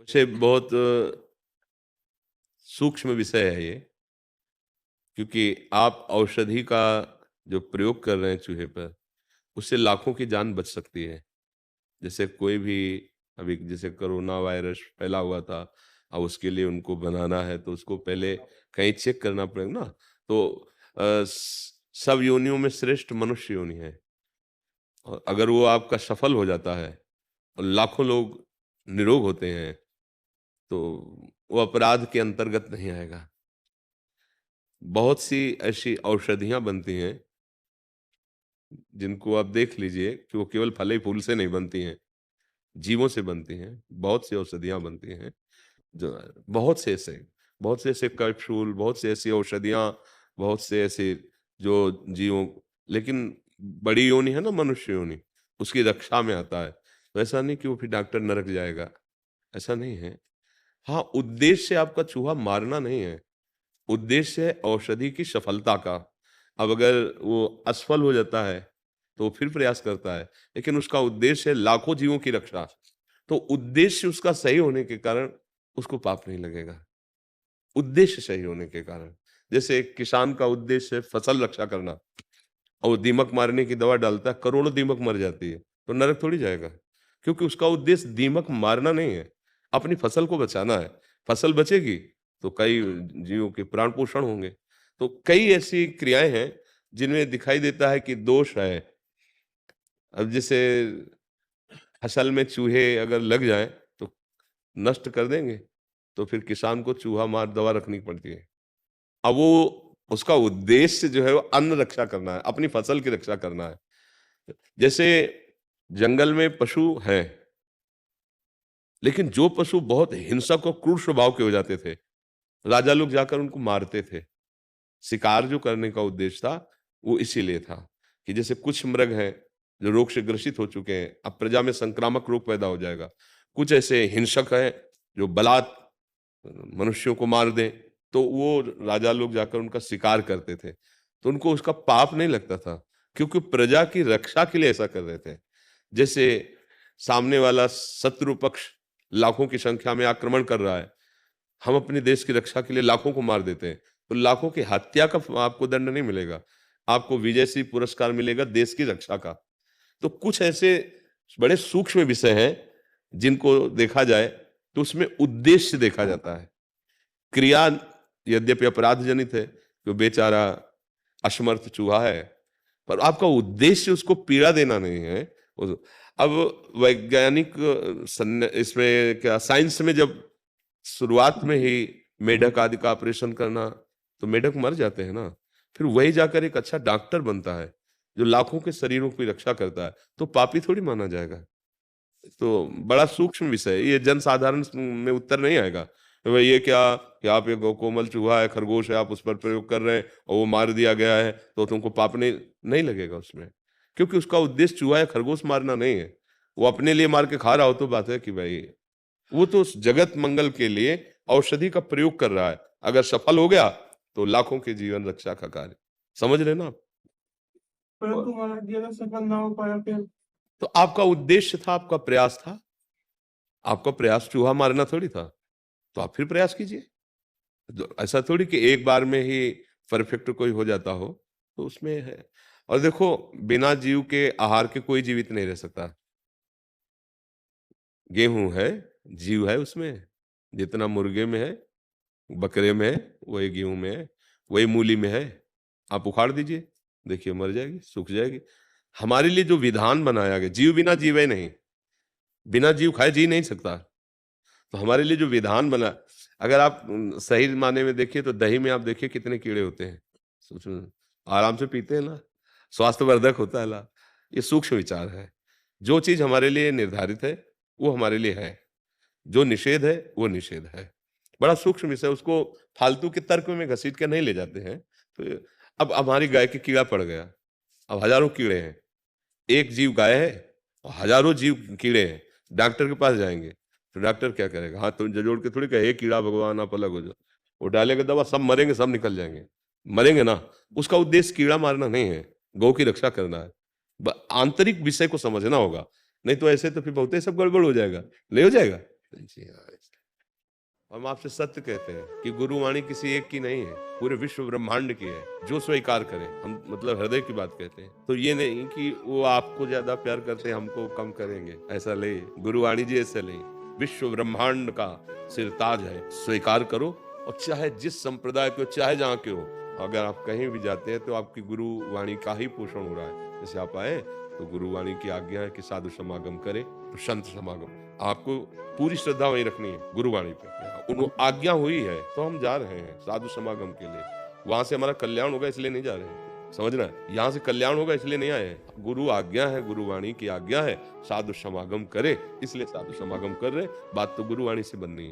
वैसे बहुत सूक्ष्म विषय है ये, क्योंकि आप औषधि का जो प्रयोग कर रहे हैं चूहे पर, उससे लाखों की जान बच सकती है। जैसे कोई भी अभी जैसे कोरोना वायरस फैला हुआ था, अब उसके लिए उनको बनाना है तो उसको पहले कहीं चेक करना पड़ेगा ना। तो सब योनियों में श्रेष्ठ मनुष्य योनि है, और अगर वो आपका सफल हो जाता है और लाखों लोग निरोग होते हैं, तो वो अपराध के अंतर्गत नहीं आएगा। बहुत सी ऐसी औषधियाँ बनती हैं, जिनको आप देख लीजिए कि वो केवल फल ही फूल से नहीं बनती हैं, जीवों से बनती हैं। बहुत सी औषधियाँ बनती हैं, जो बहुत से ऐसे कैप्सूल, बहुत से ऐसी औषधियाँ, बहुत से ऐसे जो जीवों, लेकिन बड़ी योनि है ना मनुष्य योनि, उसकी रक्षा में आता है। तो ऐसा नहीं कि वो फिर डॉक्टर नरक जाएगा, ऐसा नहीं है। हाँ, उद्देश्य आपका चूहा मारना नहीं है, उद्देश्य है औषधि की सफलता का। अब अगर वो असफल हो जाता है, तो फिर प्रयास करता है, लेकिन उसका उद्देश्य है लाखों जीवों की रक्षा। तो उद्देश्य उसका सही होने के कारण उसको पाप नहीं लगेगा, उद्देश्य सही होने के कारण। जैसे एक किसान का उद्देश्य है फसल रक्षा करना, और वो दीमक मारने की दवा डालता है, करोड़ों दीमक मर जाती है, तो नरक थोड़ी जाएगा, क्योंकि उसका उद्देश्य दीमक मारना नहीं है, अपनी फसल को बचाना है। फसल बचेगी तो कई जीवों के प्राण पोषण होंगे। तो कई ऐसी क्रियाएं हैं जिनमें दिखाई देता है कि दोष है। अब जैसे फसल में चूहे अगर लग जाएं तो नष्ट कर देंगे, तो फिर किसान को चूहा मार दवा रखनी पड़ती है। अब वो उसका उद्देश्य जो है वो अन्न रक्षा करना है, अपनी फसल की रक्षा करना है। जैसे जंगल में पशु हैं, लेकिन जो पशु बहुत हिंसक और क्रूर स्वभाव के हो जाते थे, राजा लोग जाकर उनको मारते थे। शिकार जो करने का उद्देश्य था, वो इसीलिए था कि जैसे कुछ मृग हैं जो रोग से ग्रसित हो चुके हैं, अब प्रजा में संक्रामक रोग पैदा हो जाएगा। कुछ ऐसे हिंसक हैं जो बलात् मनुष्यों को मार दें, तो वो राजा लोग जाकर उनका शिकार करते थे। तो उनको उसका पाप नहीं लगता था, क्योंकि प्रजा की रक्षा के लिए ऐसा कर रहे थे। जैसे सामने वाला शत्रु पक्ष लाखों की संख्या में आक्रमण कर रहा है, हम अपने देश की रक्षा के लिए लाखों को मार देते हैं, तो लाखों की हत्या का आपको दंड नहीं मिलेगा, आपको विजय श्री पुरस्कार मिलेगा देश की रक्षा का। तो कुछ ऐसे बड़े सूक्ष्म विषय हैं जिनको देखा जाए तो उसमें उद्देश्य देखा जाता है। क्रिया यद्यपि अपराध जनित है, तो बेचारा असमर्थ चूहा है, पर आपका उद्देश्य उसको पीड़ा देना नहीं है। अब वैज्ञानिक इसमें क्या साइंस में जब शुरुआत में ही मेढक आदि का ऑपरेशन करना, तो मेढक मर जाते हैं ना, फिर वही जाकर एक अच्छा डॉक्टर बनता है जो लाखों के शरीरों की रक्षा करता है, तो पापी थोड़ी माना जाएगा। तो बड़ा सूक्ष्म विषय है ये, जन साधारण में उत्तर नहीं आएगा। तो भाई ये क्या कि आप एक कोमल चूहा है, खरगोश है, आप उस पर प्रयोग कर रहे हैं और वो मार दिया गया है, तो तुमको पाप नहीं लगेगा उसमें, क्योंकि उसका उद्देश्य चूहा या खरगोश मारना नहीं है। वो अपने लिए मार के खा रहा हो तो बात है कि भाई वो तो उस जगत मंगल के लिए औषधि का प्रयोग कर रहा है, अगर सफल हो गया तो लाखों के जीवन रक्षा का कार्य। समझ रहे ना आप? परंतु महाराज जी अगर सफल ना हो पाया फिर? तो आपका उद्देश्य था, आपका प्रयास था, आपका प्रयास चूहा मारना थोड़ी था, तो आप फिर प्रयास कीजिए। ऐसा थोड़ी कि एक बार में ही परफेक्ट कोई हो जाता हो, तो उसमें है। और देखो, बिना जीव के आहार के कोई जीवित नहीं रह सकता। गेहूं है, जीव है उसमें, जितना मुर्गे में है, बकरे में है, वही गेहूं में है, वही मूली में है। आप उखाड़ दीजिए, देखिए मर जाएगी, सूख जाएगी। हमारे लिए जो विधान बनाया गया, जीव बिना जीवे नहीं, बिना जीव खाए जी नहीं सकता। तो हमारे लिए जो विधान बना, अगर आप सही माने में देखिए तो दही में आप देखिए कितने कीड़े होते हैं, सोचो, आराम से पीते हैं ना, स्वास्थ्यवर्धक होता है ला। ये सूक्ष्म विचार है। जो चीज हमारे लिए निर्धारित है वो हमारे लिए है, जो निषेध है वो निषेध है। बड़ा सूक्ष्म विषय, उसको फालतू के तर्क में घसीट के नहीं ले जाते हैं। तो अब हमारी गाय के कीड़ा पड़ गया, अब हजारों कीड़े हैं, एक जीव गाय है और हजारों जीव कीड़े हैं, डॉक्टर के पास जाएंगे तो डॉक्टर क्या करेगा? हाथ तो जोड़ के थोड़ी कहे कीड़ा भगवान आप अलग हो जाओ, वो डालेगा दवा, सब मरेंगे, सब निकल जाएंगे, मरेंगे ना। उसका उद्देश्य कीड़ा मारना नहीं है, गौ की रक्षा करना है। आंतरिक विषय को समझना होगा, नहीं तो ऐसे तो फिर बहुत ही सब गड़बड़ हो जाएगा, नहीं हो जाएगा। जी हाँ। हम आपसे सत्य कहते हैं कि गुरुवाणी किसी एक की नहीं है, पूरे विश्व ब्रह्मांड की है। जो स्वीकार करे, हम मतलब हृदय की बात कहते हैं। तो ये नहीं कि वो आपको ज्यादा प्यार करते हैं, हमको कम करेंगे, ऐसा ले। गुरुवाणी जी ऐसे ले, विश्व ब्रह्मांड का सिरताज है, स्वीकार करो। और चाहे जिस संप्रदाय के हो, चाहे जहाँ के हो, अगर आप कहीं भी जाते हैं तो आपकी गुरुवाणी का ही पोषण हो रहा है। जैसे आप आए तो गुरुवाणी की आज्ञा है कि साधु समागम करें, तो संत समागम। आपको पूरी श्रद्धा वहीं रखनी है गुरुवाणी पे। उनको आज्ञा हुई है तो हम जा रहे हैं साधु समागम के लिए। वहां से हमारा कल्याण होगा इसलिए नहीं जा रहे हैं, समझ रहे हैं? यहाँ से कल्याण होगा इसलिए नहीं आए हैं। गुरु आज्ञा है, गुरुवाणी की आज्ञा है, साधु समागम करे, इसलिए साधु समागम कर रहे। बात तो गुरुवाणी से बननी है।